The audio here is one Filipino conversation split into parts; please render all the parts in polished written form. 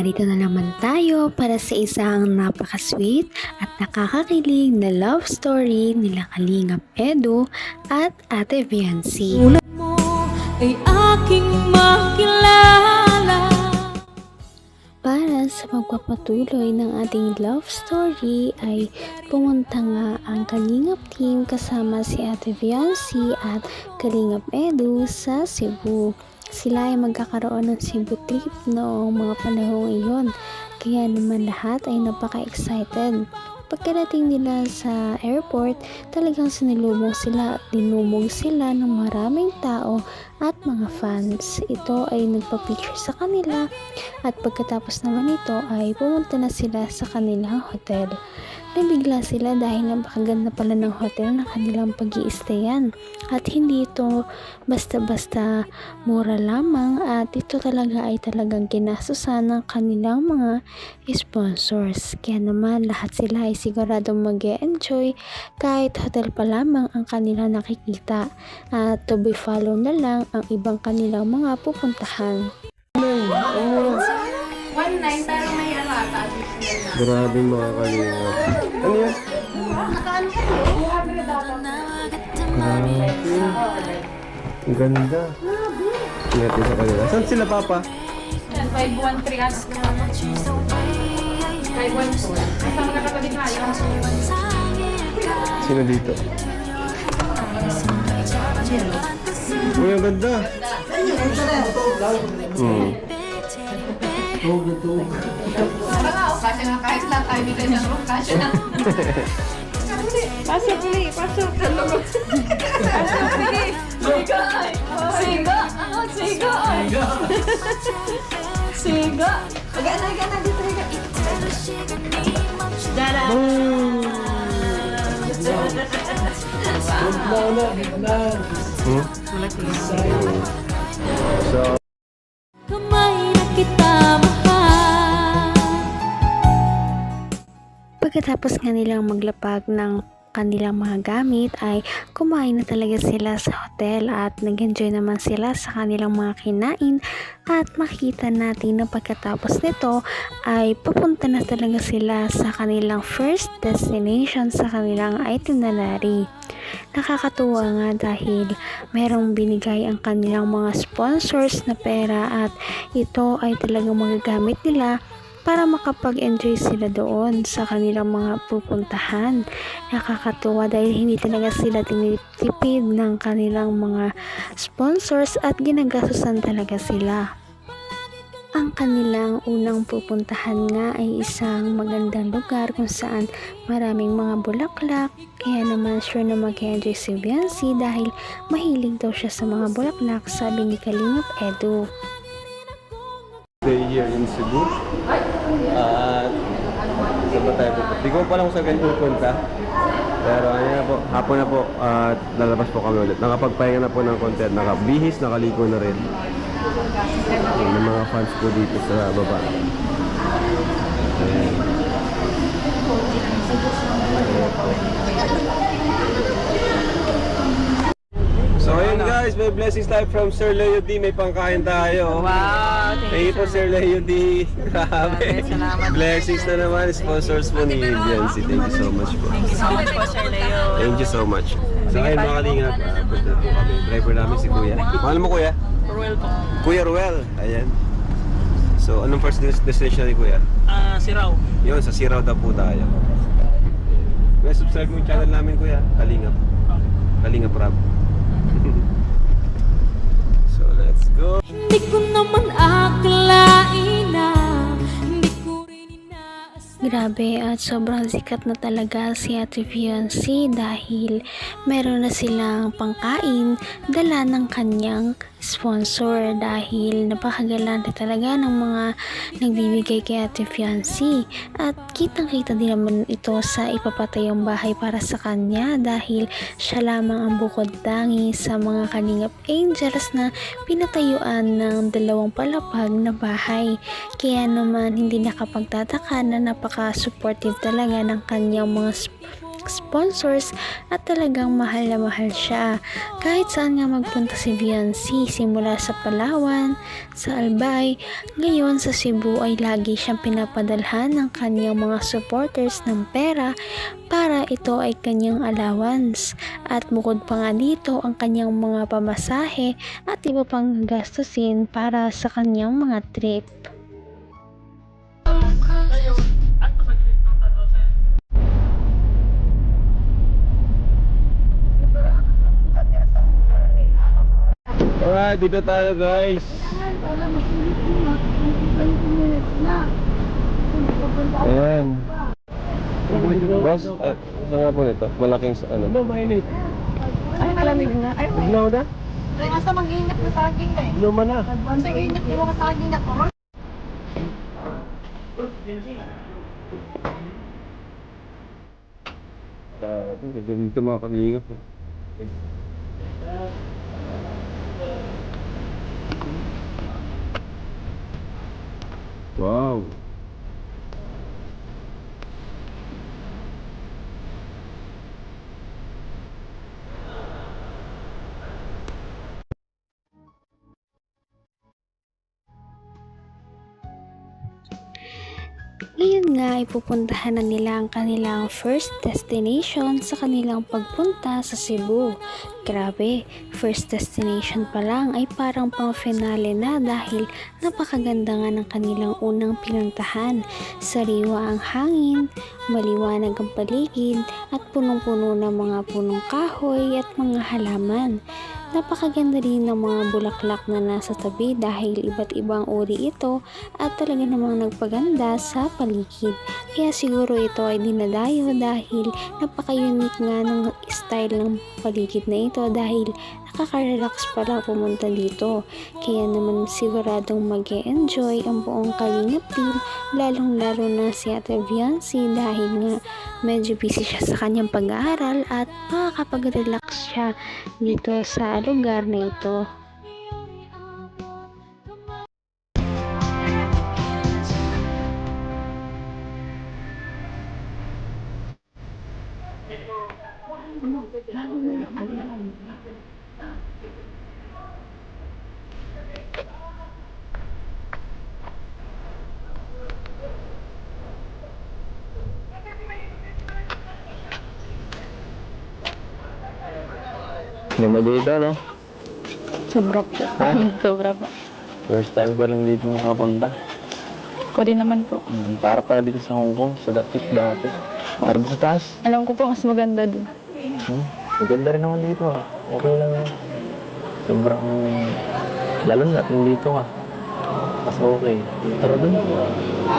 narito na naman tayo para sa isang napaka-sweet at nakakakilig na love story nila Kalingap Edu at Ate Viancy. Tulad mo ay aking makilala. Para sa pagpapatuloy ng ating love story ay pumunta nga ang Kalingap team kasama si Ate Viancy at Kalingap Edu sa Cebu. Sila ay magkakaroon ng Cebu trip noong mga panahong iyon, kaya naman lahat ay napaka-excited. Pagkarating nila sa airport, talagang sinilubong sila at dinumog sila ng maraming tao at mga fans. Ito ay nagpa-picture sa kanila at pagkatapos naman ito ay pumunta na sila sa kanilang hotel. Nabigla sila dahil napakaganda pala ng hotel na kanilang pag-i-stayan at hindi ito basta-basta mura lamang at ito talaga ay talagang ginasusan ng kanilang mga sponsors. Kaya naman lahat sila ay siguradong mag-e-enjoy kahit hotel pa lamang ang kanilang nakikita at to be follow na lang ang ibang kanilang mga pupuntahan. 1.9 pero may ata. Grabe mga Kalingap. Ano yun? Grabe. Ang ganda. Ingat din sa kanila. Saan sila, Papa? 513 as 514. Basta magkakatabi kayo. Sino dito? Uy, ang ganda. Kasi nga kahit lang tayo dito ng room, kasi na. Pasok, Lee. Pasok. Pasok, Lee. Siga. Siga. Ano? Siga. Siga. Gana. Dito. Dada. So, Kamay na kita mahal. Pagkatapos nga nilang maglapag ng kanilang mga gamit ay kumain na talaga sila sa hotel at nag-enjoy naman sila sa kanilang mga kinain at makita natin na pagkatapos nito ay papunta na talaga sila sa kanilang first destination sa kanilang itinerary. Nakakatuwa nga dahil merong binigay ang kanilang mga sponsors na pera at ito ay talagang magagamit nila para makapag-enjoy sila doon sa kanilang mga pupuntahan. Nakakatuwa dahil hindi talaga sila tinitipid ng kanilang mga sponsors at ginagastusan talaga sila. Ang kanilang unang pupuntahan nga ay isang magandang lugar kung saan maraming mga bulaklak, kaya naman sure na mag-enjoy si Viancy dahil mahilig daw siya sa mga bulaklak, sabi ni Kalingap Edu. stay here in Cebu. At saan ba tayo pupunta? Di ko pa lang kung saan ganito pupunta. Pero ano na po, hapon na po at lalabas po kami ulit. Nakapagpahinga na po ng konti at nakabihis, nakaligo na rin. Yung mga fans po dito sa baba. Ayan. So ayun guys, may blessings tayo from Sir Leo D. May pangkain tayo. Wow, Thank you po Sir Leo D. Grabe. salamat. Blessings na naman. Sponsors po ni Viancy. Thank you so much po. Thank you so much po, Sir Leo. Thank you so much. So ayun mga kalingap, punta po kami. Driver namin si Kuya. Mahal mo Kuya? Ruel po. Kuya Ruel. Ayan. So anong first destination ni Kuya? Siraw. Yun, sa Siraw daw po tayo. Kuya, subscribe mo yung channel namin Kuya. Kalingap. Kalingap Rab. So let's go. Hindi ko naman akalain na hindi ko rin inaasahan. Grabe at sobrang sikat na talaga si Ate Viancy dahil meron na silang pangkain dala ng kanyang sponsor dahil napakagalante talaga ng mga nagbibigay kay Ate Viancy at kitang-kita din naman ito sa ipapatayong bahay para sa kanya dahil siya lamang ang bukod tangi sa mga Kalingap Angels na pinatayuan ng 2 palapag na bahay. Kaya naman hindi nakapagtataka na napaka-supportive talaga ng kanyang mga sponsors at talagang mahal na mahal siya. Kahit saan nga magpunta si Viancy, simula sa Palawan, sa Albay, ngayon sa Cebu ay lagi siyang pinapadalhan ng kanyang mga supporters ng pera para ito ay kanyang allowance. At bukod pa nga dito ang kanyang mga pamasahe at iba pang gastusin para sa kanyang mga trip. Alright, dito tayo guys. Ayan. Boss, saan nga po nito? Malaking ano? Ay, malamig na. Ay, Ignaw na? nasa mag-ingat na saging na eh. Luma na. Sa ingat yung mga saging na ko. Dito mga kalingap. Wow. Ngayon nga ipupuntahan na nila ang kanilang first destination sa kanilang pagpunta sa Cebu. Grabe, first destination pa lang ay parang pang finale na dahil napakaganda nga ng kanilang unang pinuntahan. Sariwa ang hangin, maliwanag ang paligid at punong-puno ng mga punong kahoy at mga halaman. Napakaganda rin ng mga bulaklak na nasa tabi dahil iba't ibang uri ito at talaga namang nagpaganda sa paligid. Kaya siguro ito ay dinadayo dahil napaka-unique nga ng style ng paligid na ito dahil nakaka-relax pala pumunta dito. Kaya naman siguradong mag-e-enjoy ang buong Kalingap team, lalong-lalo na si Ate Viancy dahil nga medyo busy siya sa kanyang pag-aaral at makakapag-relax siya dito sa lugar na ito. Hindi mo dito, no? Sobra po. Sobra po. First time ko lang dito makapunta. Ko din naman po. Para pa dito sa Hong Kong, sa Datit dati. Para sa taas. Alam ko po mas maganda dun. Maganda rin naman dito, ah. Okay lang. Sobrang... Lalo na nandito ka. Mas okay. Tara dun.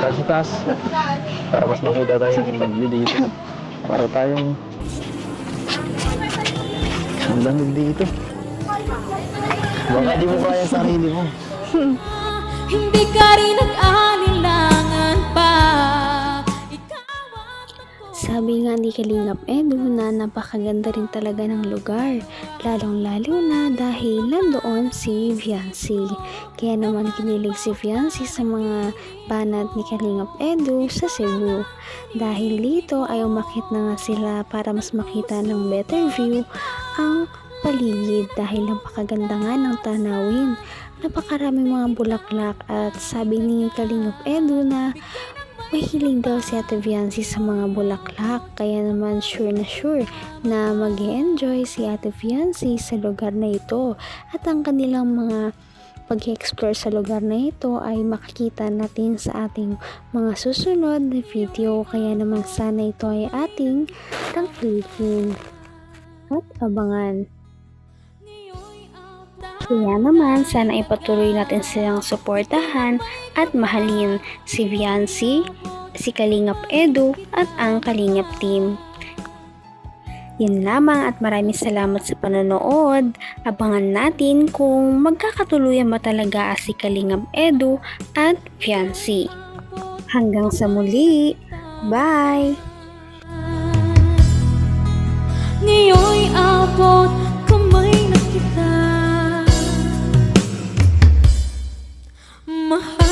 Tara sa taas. Para mas makita tayo ng view dito. Para tayong... Ang lamig dito. Baka di mo kaya sarili mo. Hindi ka rin nag-alinlangan pa. Ikaw at Sabi nga ni Kalingap Edu na napakaganda rin talaga ng lugar, lalong-lalo na dahil nandoon si Viancy. Kaya naman kinilig si Viancy sa mga banat ni Kalingap Edu sa Cebu. Dahil dito ay umakit na nga sila para mas makita ng better view ang paligid dahil napakaganda nga ng tanawin. Napakaraming mga bulaklak at sabi ni Kalingap Edu na mahilig daw si Ate Viancy sa mga bulaklak, kaya naman sure na mag-e-enjoy si Ate Viancy sa lugar na ito at ang kanilang mga pag-explore sa lugar na ito ay makikita natin sa ating mga susunod na video, kaya naman sana ito ay ating tangkilikin at abangan. Kaya naman, sana ipatuloy natin silang suportahan at mahalin si Viancy, si Kalingap Edu at ang Kalingap team. Yan lamang at maraming salamat sa panonood. Abangan natin kung magkakatuluyan ba talaga si Kalingap Edu at Viancy. Hanggang sa muli. Bye! ngayon'y abot kamay na kita. Mahal